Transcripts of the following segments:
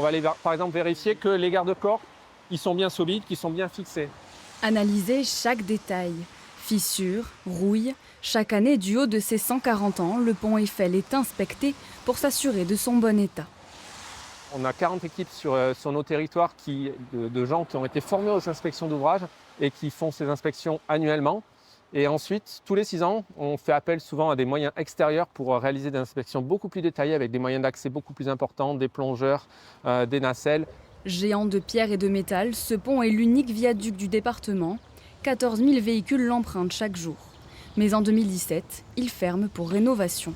On va aller par exemple vérifier que les garde-corps ils sont bien solides, qu'ils sont bien fixés. Analyser chaque détail. Fissures, rouilles. Chaque année, du haut de ses 140 ans, le pont Eiffel est inspecté pour s'assurer de son bon état. On a 40 équipes sur nos territoires de gens qui ont été formés aux inspections d'ouvrages et qui font ces inspections annuellement. Et ensuite, tous les 6 ans, on fait appel souvent à des moyens extérieurs pour réaliser des inspections beaucoup plus détaillées avec des moyens d'accès beaucoup plus importants, des plongeurs, des nacelles. Géant de pierre et de métal, ce pont est l'unique viaduc du département. 14 000 véhicules l'empruntent chaque jour. Mais en 2017, il ferme pour rénovation.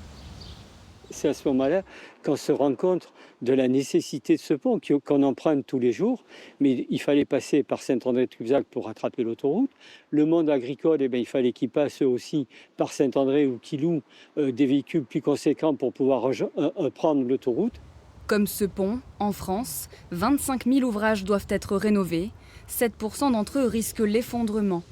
C'est à ce moment-là qu'on se rend compte de la nécessité de ce pont qu'on emprunte tous les jours. Mais il fallait passer par Saint-André-de-Cubzac pour rattraper l'autoroute. Le monde agricole, il fallait qu'il passe aussi par Saint-André ou qu'il loue des véhicules plus conséquents pour pouvoir prendre l'autoroute. Comme ce pont, en France, 25 000 ouvrages doivent être rénovés. 7% d'entre eux risquent l'effondrement.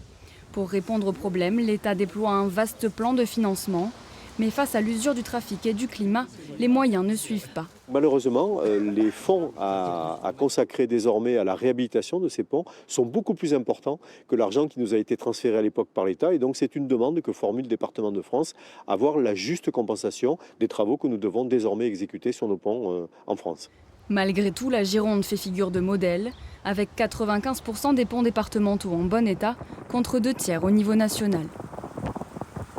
Pour répondre au problème, l'État déploie un vaste plan de financement. Mais face à l'usure du trafic et du climat, les moyens ne suivent pas. Malheureusement, les fonds à consacrer désormais à la réhabilitation de ces ponts sont beaucoup plus importants que l'argent qui nous a été transféré à l'époque par l'État. Et donc c'est une demande que formule le département de France, avoir la juste compensation des travaux que nous devons désormais exécuter sur nos ponts en France. Malgré tout, la Gironde fait figure de modèle, avec 95% des ponts départementaux en bon état, contre 2 tiers au niveau national.